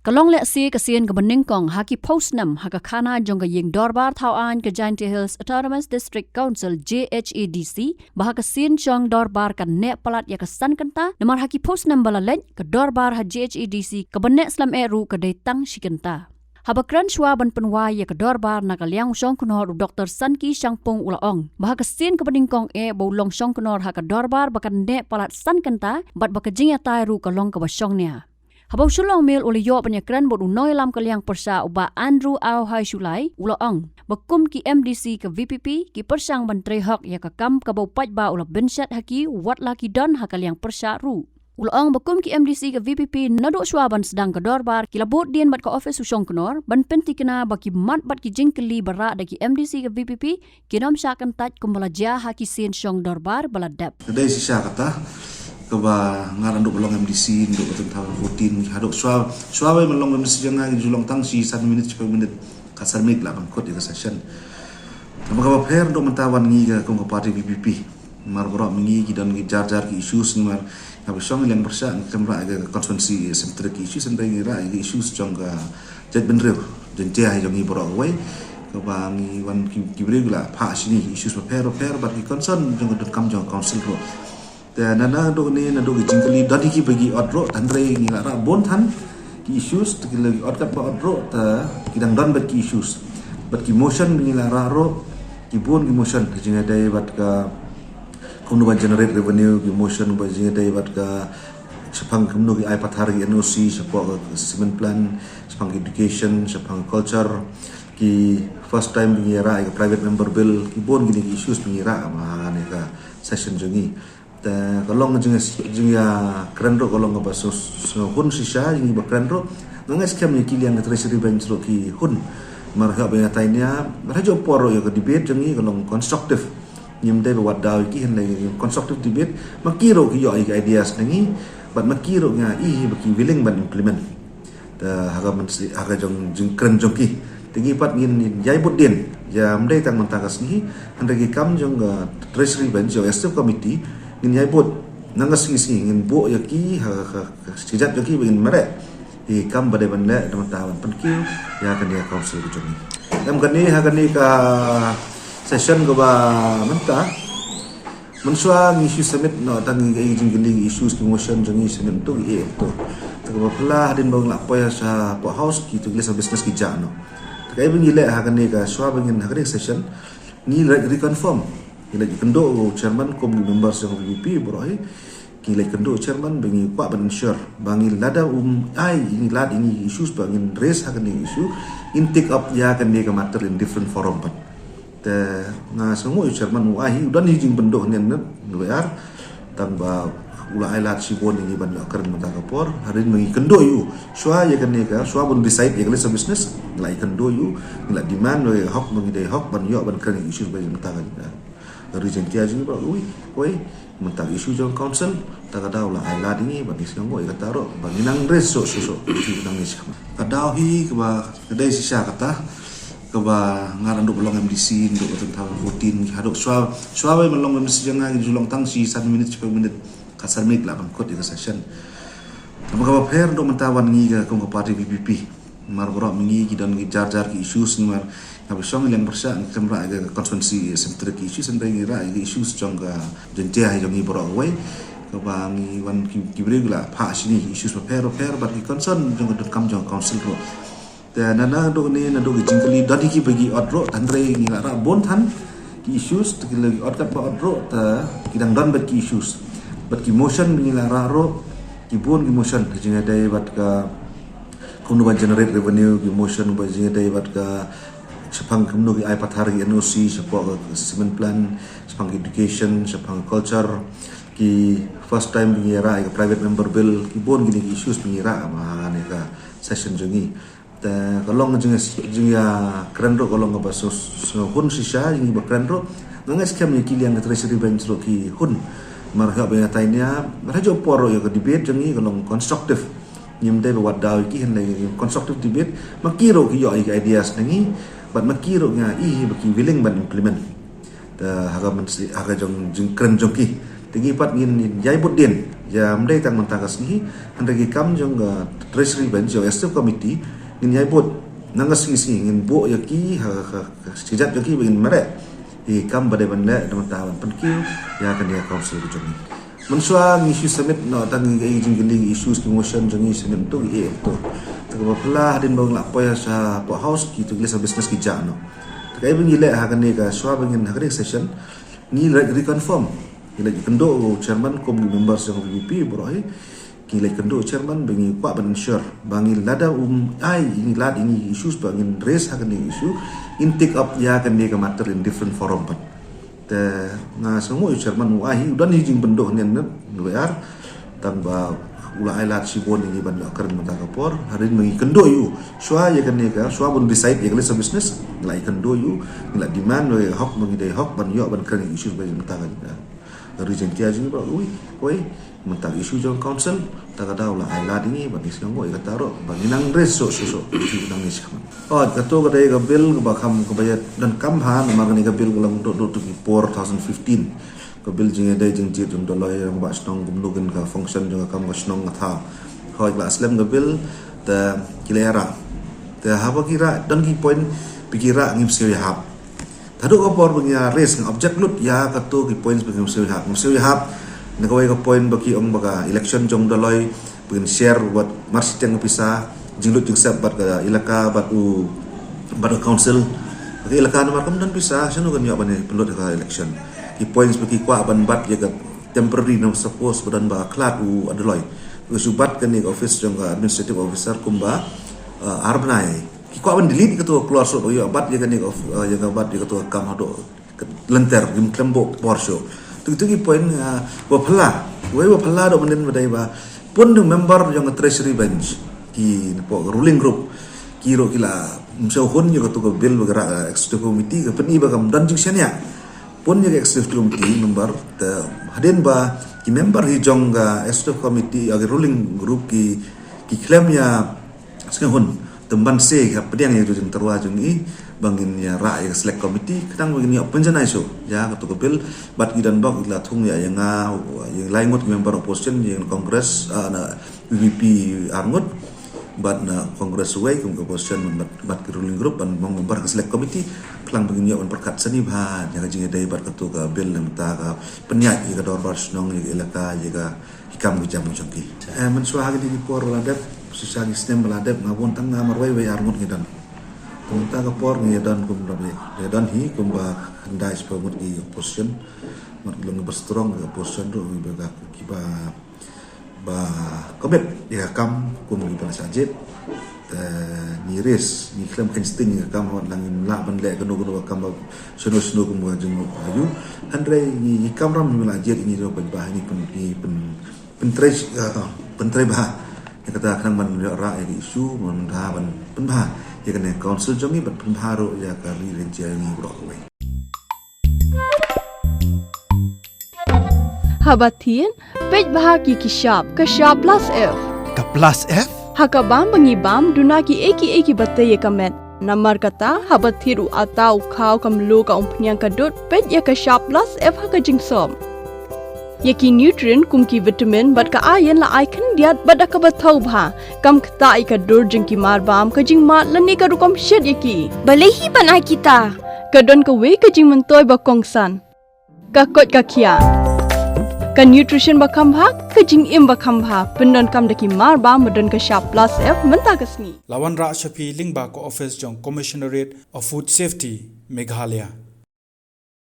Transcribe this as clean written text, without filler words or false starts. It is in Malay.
Kalong lek si kasian ke beningkong haki postnam haka khana jong ke ying dorbar thawan ke Jainti Hills Autonomous District Council JHADC bah kasian jong dorbar kan nek palat ya kesan kenta namar haki postnam balalek ke dorbar ha JHADC ke benek slam eru ke detang shikenta. Habakran shwa ban penwa ya ke dorbar na kaliang shong kunor Dr. Sanki Shangpong Ulaong bah kasian ke beningkong bolong shong kunor haka dorbar bakan nek palat san kenta bat bakajing ya tai ru kalong ke basyongnya. Habau sulong mil uli yo penyekran bot unoi lam kaliang persa uba Andrew Au Hai Shulai Ulaong bakum ki MDC ke VPP ki persang bantri hak ya kakam ke bau pajba ula bensat haki wat laki don hakaliang persa ru. Ulaong bakum ki MDC ke VPP naduk swaban sedang ke dorbar ki labot dien bat ke office usong kenor ban penti kena baki mat bat ki jingkeli berak daki MDC ke VPP ki nom syakan taj kumbalaja haki sien syong dorbar baladap. Kedai sisa kata keba ngaran duk belong MDC duk tentang voting haduk suawe melong MDC jangan julong tang si 1 minit 10 minit kasar minit lah bangkot di session keba fair duk mentawan ngi ke kong parti VPP mar borok mengi dan ngi jar-jar ki issues ni mar habisong yang bersa kemra ke konstituensi sentra ki issues sentra ngi ra ki issues jong ka jet benreu jentia jong ngi borok wei keba ngi wan ki bregla pha sini issues fair bat ki concern jong kam jong council ro dan nana dok ni nado ki jingkeli dadi ki bagi odro tandre ni lara bon than ki issues ki lagi odkat ba odro ta kidang don bat ki issues bat ki motion ni lara ro ki bon ki motion jinga dai bat ka kumno ban generate revenue ki motion ba jinga dai bat ka sepang kumno ki ai pathar ki NOC support cement plan sepang education sepang culture ki first time bingira ai private member bill ki bon ki issues bingira ma ne ka session jongi ta kalong jeng ya keren ro kalong ba so hun sisa ini ba keren ro ngas kam ni kiliang treasury bench ro ki hun marha ba tainya rajo poro ya ke debate jengi kalong constructive nyim dai ba wadaw ki hen lagi constructive debate makiro ki yo ideas nengi bat makiro nga ba ki willing ban implement ta haga jong keren jong ki tigi pat ngin jai bot den ya mdai tang mantakas ni handagi kam jong treasury bench yo staff committee ngin yai bot nangas ngisi ngin bo yaki sijat yaki begin mere hi kam bade bande teman tawan penki ya kan dia council ku joni dam kani ha kani ka session ko ba menta mensua ngisi summit no tang ngi jingli issues ki motion jongi summit tu to ko pala hadin bang la poya sa po house ki tu gila business ki jano kai bingile ha kani ka swa bingin ha kani session ni reconfirm kila kendo chairman kom members yang VP borohi kila kendo chairman bangi pak ban ensure bangi lada ai ini lad ini issues bangin raise hakan ini issue in take up ya kan dia matter in different forum pan te nga semua chairman ai udah ni jing bendo nen WR tanpa ula ai lad si bon ini ban keren mata kapor harin bangi kendo yu swa ya kan dia swa bon decide ya kala business lai kendo yu la demand we hok bangi dai hok ban yo ban keren issues bangi mata kan region kia jadi bro, koi mentak isu jong council, tak ada ulah ayat ini, bagi siapa yang kata ro, bagi nang reso isu nang ni siapa. Kadau hi keba kedai sisa kata, keba ngaran duk belong MDC, duk tentang voting, haduk suawe melong MDC jangan julong tang si 1 minit 10 minit kasar minit lah bangkot di session. Keba fair duk mentawan ngi ke kong parti VPP, mar borok mengi dan jar-jar ki issues ni mar habisong yang bersa kemra ke konstituensi sentra ki issues sentra ngi ra issues jong ka jentia jong ngi borok wei ke bangi wan ki bregla pha sini issues fair bat ki concern jong kam jong council ro ta nana do ni nado ki jingkeli dadi ki bagi odro tandre ngi ra bon than ki issues ki lagi odkat ba odro ta kidang don bat ki issues bat ki motion ngi ra ro ki bon ki motion jinga dai bat ka kumno ban generate revenue ki motion ba jinga dai bat ka sepang kumno ki ai pathar ki NOC support cement plan sepang education sepang culture ki first time bingira ai private member bill ki bon gini issues bingira ma ne ka session jongi ta kalong jeng ya keren ro kalong ba so hun sisa ini ba keren ro ngas kam ni kiliang treasury bench ro ki hun marha ba tainya rajo poro ya ke debate jongi kalong constructive nyim dai ba wadaw ki hen lagi constructive debate makiro ki yo ideas nengi bat makiro nga baki willing ban implement ta haga jong keren jong ki Tinggi pat ngin yai bot din ya mdai tang mentakas ni handagi kam jong treasury bench jo executive committee ngin yai bot nangas ngisi ngin bo yaki sijat yaki begin mere kam badai banda dalam tahapan penkiu ya kan dia council ko jongi mensua ngi submit no tang ngi jingling issues ki motion jongi submit tu to takaba pala din bang la poya sa po house ki tu gila business ki jano takai bengi le ha kan ni ka swa bengin ha session ni reconfirm gila kendo chairman kom members yang VP boroi gila kendo chairman bengi kwa ban ensure bangi lada ai ini lad ini issues bangin raise ha kan issue in take up ya kan ni ka matter in different forum pat te nga semua chairman ai udan hijing bendo nen WR tamba ula ai lat sibon ini ban keren mata kapor hari mengi kendo yu swa ya kan ni ka swa bun decide ya kali business nilai kendo yu nilai demand we hok mengi dei hok ban yo ban keren issues bagi mata ka region kia jing bro oi mentak isu jong council tak ada ulah ai lad ini bagi siang oi kata ro bagi nang reso isu nang isam kato kadai ka bill ka bakam ka bayat dan kamhan magani ka bill ulang do to 2015 ka bill jing dai jing jit jong dolai yang ba snong gumlugen ka function jong kam ka snong tha hoi ba aslam ka bill ta kilera ta haba kira dan ki point pikira ngim se hab Tadu ko por bangya race ng object lut ya kato ki points bangya msiwi hap nagaway ka point baki ang baga election jong daloy bangin share wat marsit yang pisa jinglut jing sab bat ka ilaka bat council bagi ilaka na markam dan pisa sino ganyo ba ni pelot ka election ki points baki kwa ban bat ya ka temporary no suppose badan ba klat adaloy subat kan ni office jong administrative officer kumba arbnai Kiko aban delete ketua keluar so yo abat ya kan yang abat ya ketua kam hado lenter gim klembo porsho tu ki point wa phala do menen badai ba pun member yang treasury bench ki po ruling group kiro kila msau hon yo ketua bill bergerak executive committee ke peni ba kam dan jing senia pun ya executive committee member hadin ba ki member hi jong ga executive committee ag ruling group ki claim ya sekehon temban se ka pediang itu jeng terwa jeng i bangin ya ra ya select committee kadang begini penjana isu ya ketua bill bat gidan bak ila thung ya yang laingot member opposition yang congress na VP arngot bat na congress way kum opposition bat ruling group ban member select committee kelang begini on perkat seni ba yang jeng dai bat ketua bill nam ta ka penyat ya dorbar snong ya elaka ya hikam jam jongki mensuah di por ladap susah sistem meladap ngabon tang ngamar way arngot ngidan Punta ka por ni dan kum rabi dan hi kum ba handai sepamut i opposition mat long berstrong ke opposition do ba kiba ba komet ya kam kum ni ba sajid ni res ni klam kensting ya kam hot langin la ban le kanu kam ba sono kum ba jeng ayu andre ni kam ram ni la jid ni do ba ni pentre ba yang kata kadang man ra ya isu man da ban penba ya kan council jongi ban penba ro ya kali rencia ni bro we Habatin pej bahagi ki shop ka shop plus f ka plus f hakabam bangibam duna ki eki batte ye kamet namar kata habathiru atau khau kamlu ka umpnyang ka dot pej ya ka shop plus f haka jingsom Yaki nutrient kumki vitamin bat ka ayan la icon diat bat ka bathau bha kam kta I ka dur jing ki mar bam ka jing ma lani ka rukom shed yaki balehi banai kita ka don ka we ka jing mentoy ba kongsan ka kot ka khia ka nutrition ba kham bha ka jing im ba kham bha pendon kam daki mar bam modon ka sharp plus f menta kasni lawan ra shapi lingba ko office jong commissionerate of food safety Meghalaya